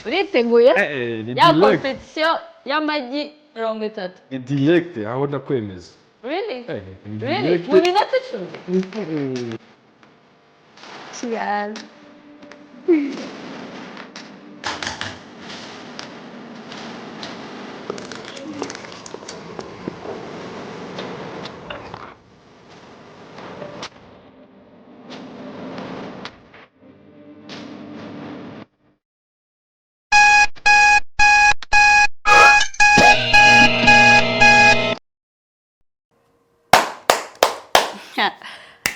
uriteguye ni ya direct. kompetisiyo y'amagi 30. Ni direct aho ndakwemeza. Really? Ni Really? direct. Mu minota 10? Cheers.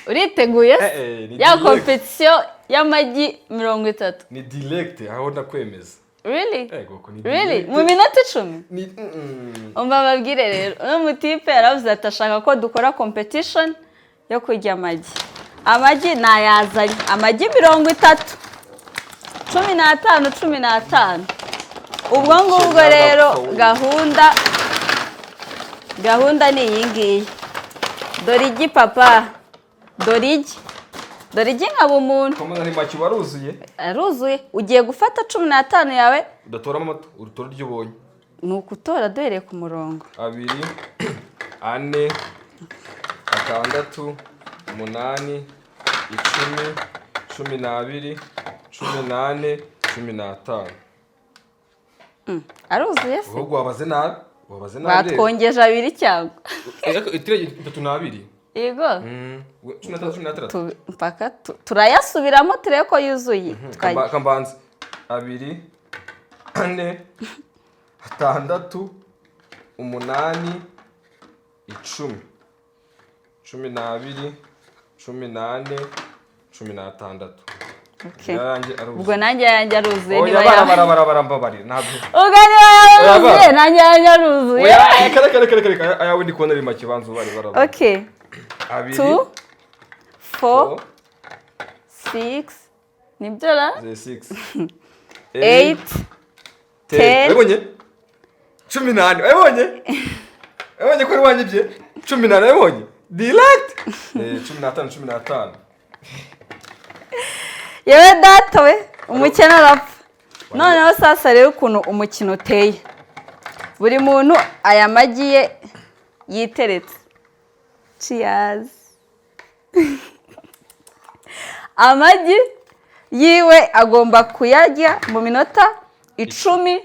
uriteguye ni ya direct. kompetisiyo y'amagi 30. Ni direct aho ndakwemeza. Really? Ko ni Really? direct. Mu minota 10? Ni umva babwire rero uno mutipe yaravuze ati ashaka ko dukora competition yo kurya amagi nayazanye amagi 30 15 ubwo ngubwo rero gahunda ni iyi ngiyi dore igi papa dore igi nkaba umuntu komeza ni make waruzuye aruzuye ugiye gufata 15 yawe udatoramo amato urutora ryo ubonye ni ukutora duhereye ku murongo 2 4 6 8 10 12 18 15 aruzuye se ahubwo wabaze nabi batwongeje 2 cyangwa itirege 32 yego 13 mpaka turayasubiramo turebe ko yuzuye kambanze 2 4 6 8 10 12 18 16 okay ubwo nanjye yanjye aruzuye niba yabarambabarira ntabwo ubwo niba yaruzuye nanjye yanjye aruzuye kare ayawe ndi kubona ari make banza ubari okay 2 4 6 nibyo la 6 8 10 wabonye 18 wabonye ko ari wanyibye 18 wabonye direct 15 yewe data we umukino arapfa noneho sasa rero ukuntu umukino uteye buri muntu aya magi ye yiteretse cheers amagi yiwe agomba kuyarya mu minota 10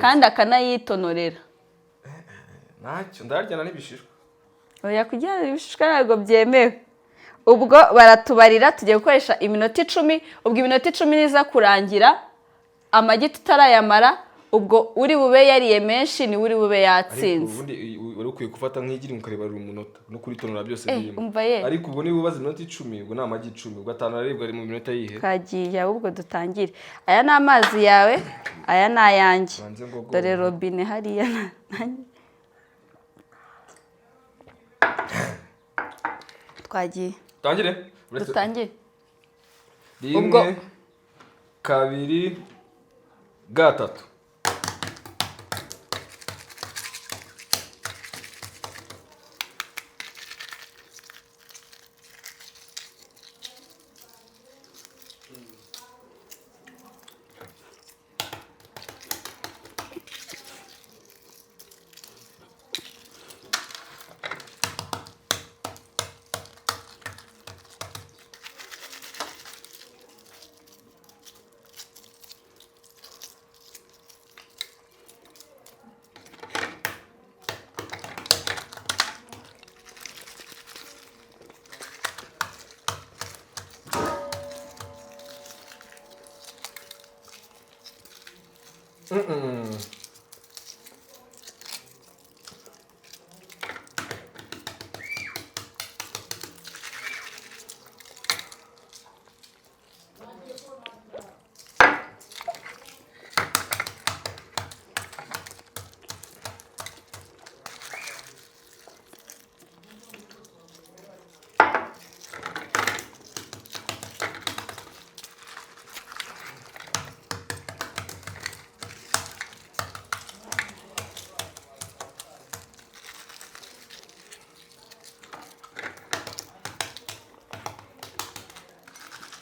kandi akanayitonorera ntacyo ndaryana n'ibishishwa oya kujyana ibishishwa ntabwo byemewe ubwo baratubarira tugiye gukoresha iminota 10 ubwo iminota 10 niza kurangira amagi tutarayamara ubwo uri bube yariye menshi ni uri bube yatsinze ubundi uri ukwiye gufata nk'igiri mukarebara umunota no kuritonora byose birimo ariko ubwo niba ubaza iminota 10 ubwo ni amagi 10 ubwo atanaribwa ari mu minota yihe kagiye ahubwo dutangire aya ni amazi yawe aya ni ayanjye dore robine hariya twagiye dutangire ubwo 2 3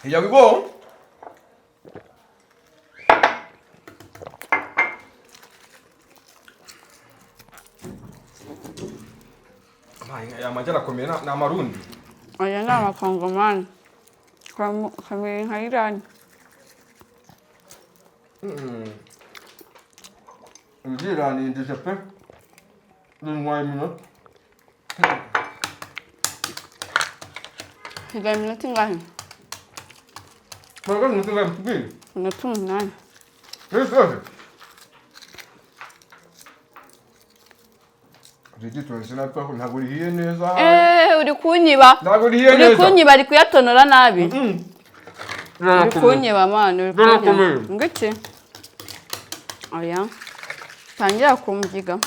Here we go. aya magi arakomeye ni amarundi. Aya ni amakongomani kamera nka irani. Ibyirani ndetse pe n'intwaye iminota. Higa iminota ingahe? Ntabwo iminota ingahe mutubwire? Iminota 8. Yesu. Jiji turasina ko ntabwo rihiye neza. Uri kunyiba. Ntabwo rihiye neza. Uri kunyiba ari kuyatonora nabi. Uri kunyiba man, uri kunyiba. Ngiki? Oya. Tangira kumubyiga.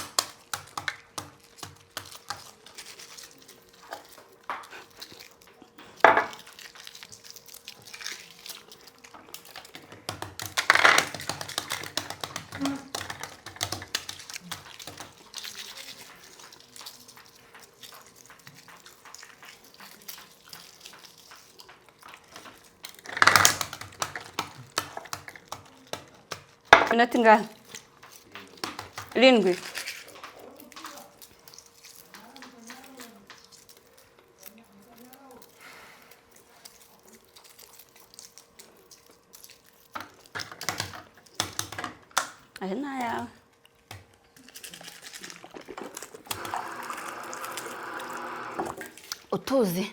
Minota ingahe? 7. Aya ni ayawe. Utuzi.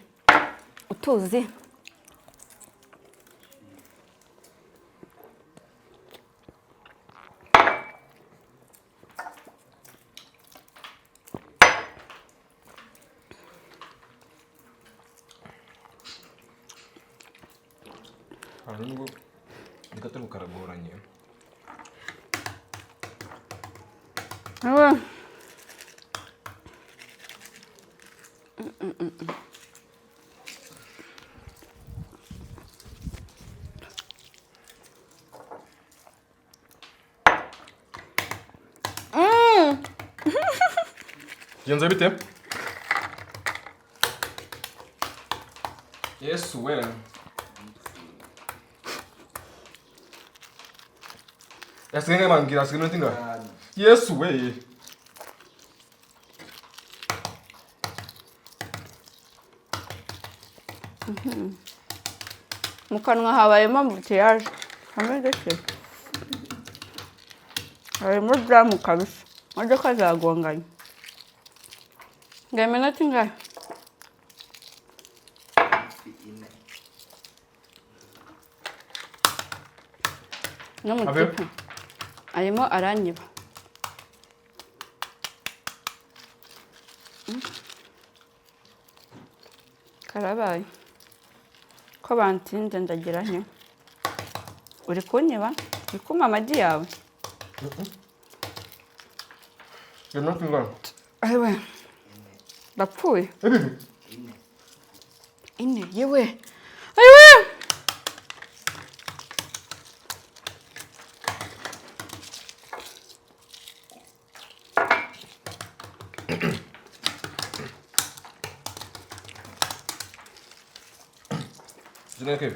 Arungu ndikatari kukaragoranye. Ewe. Genza bite? Yesu we. Yasigaye mangira asigaye ntinga. Yesu we. Mu kanwa habayemo ambutiyaje. Hameze se. Harimo jamu kabisa. Imodoka zagonganye. Nga iminota ingahe? No mutipa. Arimo aranyiba. Karabaye. Ko bantinze ndagira nte? Uri kunyiba? Uri kuma amagi yawe? Iminota ingahe? Ewe. Apfuye. 4 yewe. Ewe. Zineke.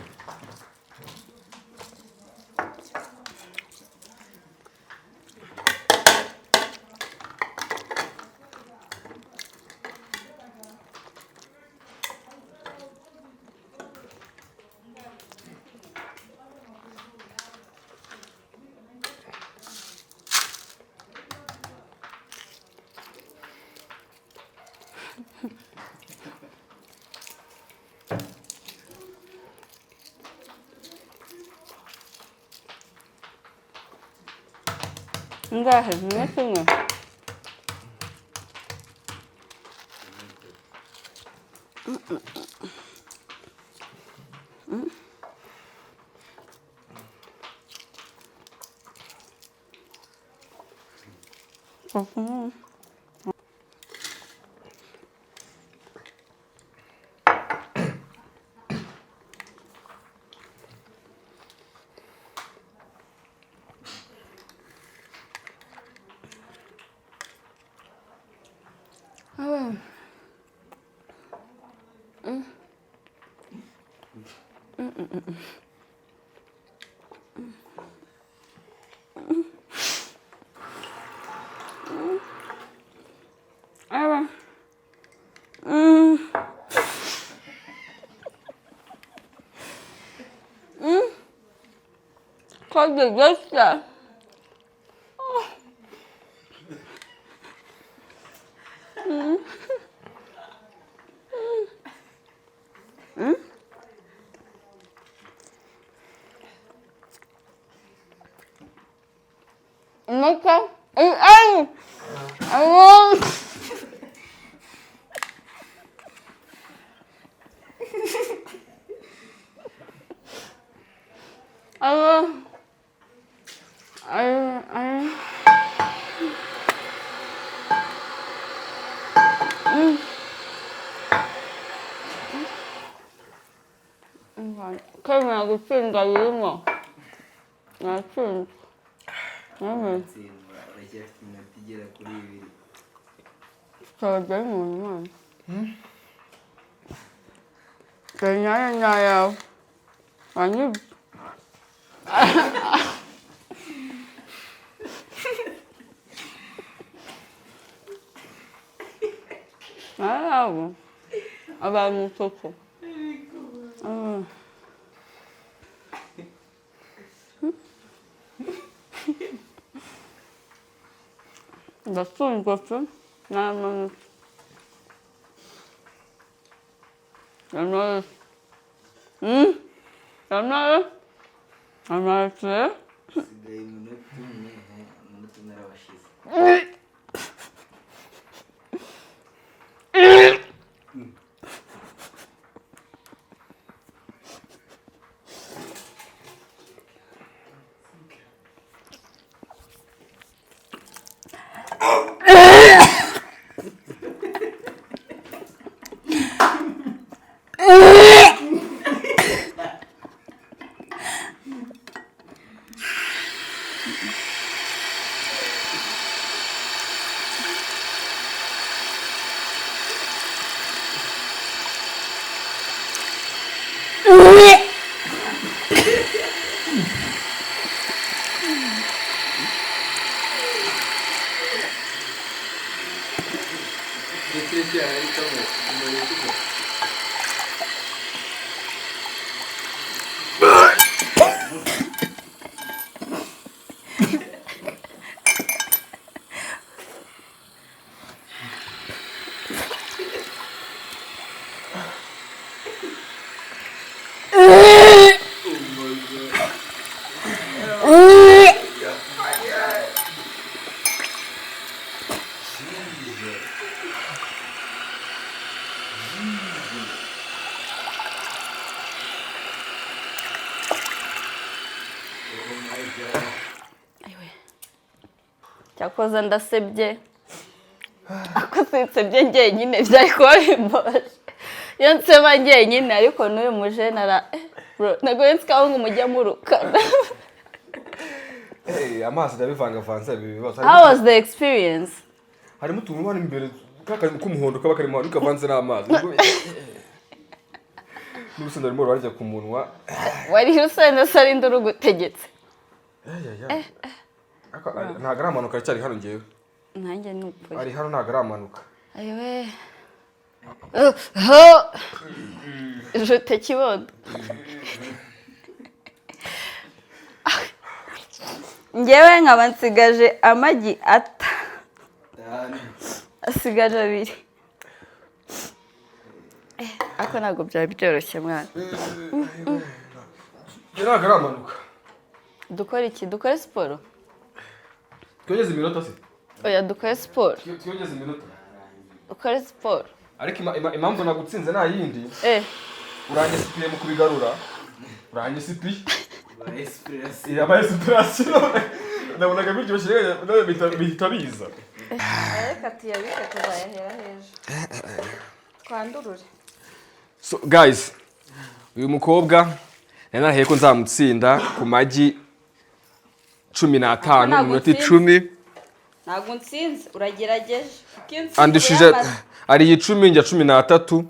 Ingahe? Minota imwe. Koze gutya. Minota. Ay! Ay! Kaya gutsinda birimo. Natsinze. Uracyafite iminota igera kuri 2. Sabagay mo naman. Kaya yayaw. Ano? Ayaw. Abay mo soko. Gaston gaston. Naman. Ano? Ano? Ano? Sigaye iminota umwe, umunota umwe arabashize. Cyakoze ndasebye. Ako sinsebye njyenyine byari kuba bimbabaje. Iyo nseba njyenyine ariko n'uyu mujenera nagoye nskaho ngo mujya murukana. Amazi ndabivangavanze bibibazo. How was the experience? Harimo utuntu hano imbere k'umuhondo kaba karimo ariko kavanze n'amazi. N'urusenda rurimo rurarya ku munwa. Wari urusenda sari nduru gutegetse. Ntago aramanuka cyari hano ngewe. Nanjye nupfuye. Ari hano ntago aramanuka. Ayiwe. Ho. Jote kibondo. Ngewe nkaba nsigaje amagi ata. Asigaje 2. Ako ntabwo byari byoroshye mwana. Ntago aramanuka. Dukora iki? Dukora siporo? Twogeze iminota se? Oya dukora siporo. Twogeze iminota. Dukora siporo. Ariko impamvu nagutsinze nta yindi. Uranyisipiye mu kubigarura. Uranyisipiye. Aba inspiration. Nabonaga biryoshye none bihita biza. Reka tuyabike tuzayahera hejuru. Twandurure. So guys, uyu mukobwa nanahiye ko nzamutsinda ku magi 15 mu minota 10. Ntabwo nsinze uragerageje. Andushije ari 10 njya 13.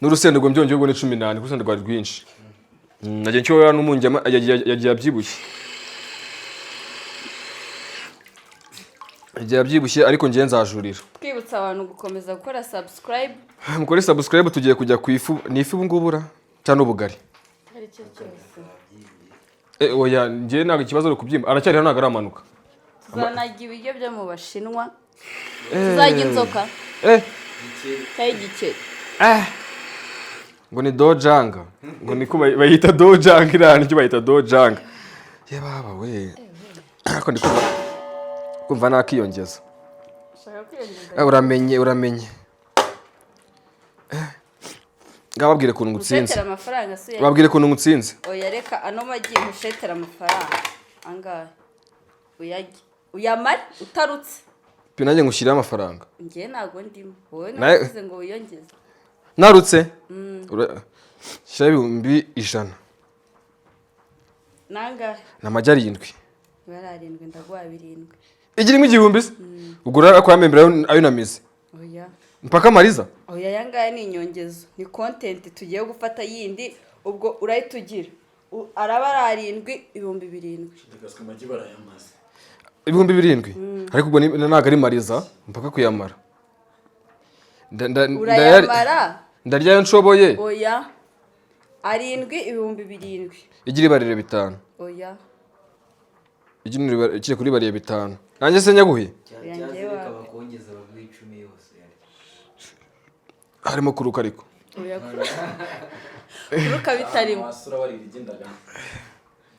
N'urusenda rwo mbyongeye ngo ni 18 kurusenda rwari rwinshi. Nagiye cyo n'umunjya yagiye abyibushye. Yagiye abyibushye ariko ngiye nzajurira. Twibutsa abantu gukomeza gukora subscribe. Mukore subscribe tugiye kujya ku ifu ni ifu ngubura cyane ubugari. Hari cyo cyose. oya njye ntabwo ikibazo ari kubyimba aracyari hano ntabwo aramanuka tuzanajya ibiryo byo mu bashinwa tuzajya inzoka cyangwa igikeri ngo ni dojanga ngo niko bayita dojanga iriya nicyo bayita dojanga ye baba we ariko ndi kumva nakiyongeza uramenye ngababwire kuntu ngutsinze babwire kuntu ngutsinze oya reka ano magi nkushetera amafaranga angahe uyamare utarutse nanjye ngushyiriyeho amafaranga njye ntabwo ndimo wowe navuze ngo wiyongeze narutse shyira 100 nangahe ni amagi 7 ibara 7 ndaguha 7 igirimo igihumbi se ubwo rero ko yamembera ayo namize oya mpaka mariza oya yangaya ni inyongezo ni content tugiye gufata yindi ubwo urahita ugira araba ari 7 ibihumbi 7 ndikaswe amagi barayamaze ibihumbi 7 ariko ubwo ntabwo ari mariza mpaka kuyamara urayamara ndaryayo nshoboye oya 7 ibihumbi 7 igira ibarire 5 oya igira kuri bariye 5 nanjye se nyaguhe cyazireka bakongeza baguha 10 yose harimo kuruka ariko oya kuruka bitarimo asura bari rigendaga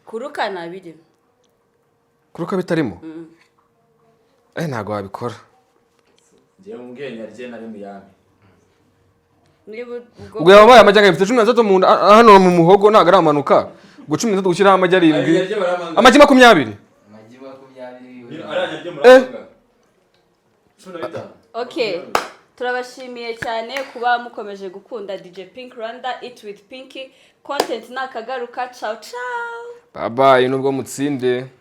kuruka nabiri kuruka bitarimo ntago wabikora ngiye mu bwenge arye nari mu yami ubwo yabaye amajyanga ifite 13 mu nda hano mu muhogo ntago aramanuka ngo 13 gushyiraho amagi 7 amagi 20 amagi 20 aranye muranga okay turabashimiye cyane kuba mukomeje gukunda DJ Pink Rwanda Eat with Pinky content nakagaruka ciao ciao bye bye nubwo mutsinde